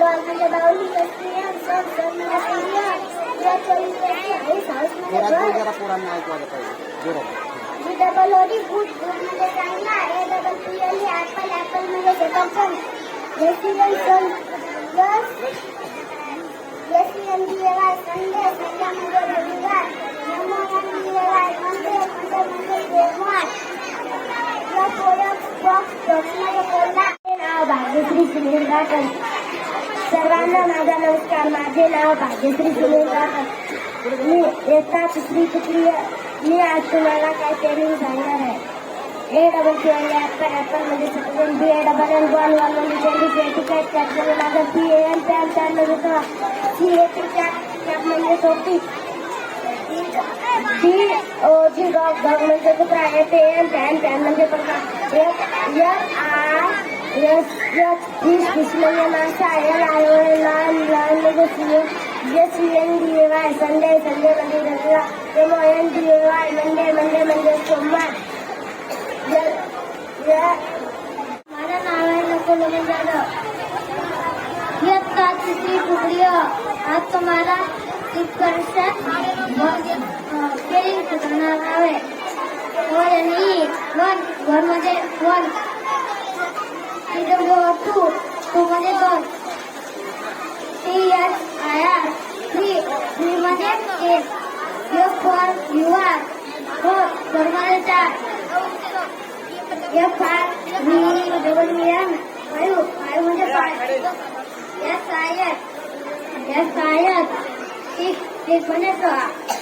म्हणजे बावली कस्टियन सब सब म्हणजे सीरियन या 24 वर्षी आईस हाऊस मध्ये घर जरा पोरांना ऐकवायला पाहिजे जोरात. जी डबल ओडी गुड गुड म्हणजे चांगला A double P L E apple apple म्हणजे सफरचंद रेसिडेंट सन plus resident DY Sunday Sunday म्हणजे रविवार नंबर डीएवाय मंडे मंडे म्हणजे सोमवार प्लस प्रोडक्ट बॉक्स बॉक्स मध्ये कोल्हा नाव भाग्यश्री सुनील गाठन. सर्वांना माझा नमस्कार. माझे नाव भाग्यश्री सुनील गाठन. मी इयत्ता तिसरी तुकडी. मी आज तुम्हाला काय ट्रेनिंग सांगणार आहे. ए डबल सी म्हणजे ऍपल ऍपल म्हणजे सफरचंद B A double N one one म्हणजे टेनिस एटिकेट कॅप म्हणजे माझा P A N pan pan म्हणजे तो C A T cap cap म्हणजे टोपी D O G dog dog म्हणजे कुत्रा F A N pan pan म्हणजे पंखा F R S H fish fish म्हणजे मासा L I O L lawn lawn म्हणजे C N D A Y Sunday Sunday म्हणजे रविवार M O N D A Y Monday Monday म्हणजे सोमवार. माझं नाव आहे नकुल जाधव. इयत्ता तिसरी तुकडी. आज तुम्हाला एक परीक्षात स्पेलिंग शिकवणार आहे. वन वन म्हणजे वन टू टू म्हणजे दोन THIR थ्री थ्री म्हणजे एक एफ फॉर युआर फोर म्हणजे चार F R double M five five म्हणजे पाच S I S six six म्हणजे 6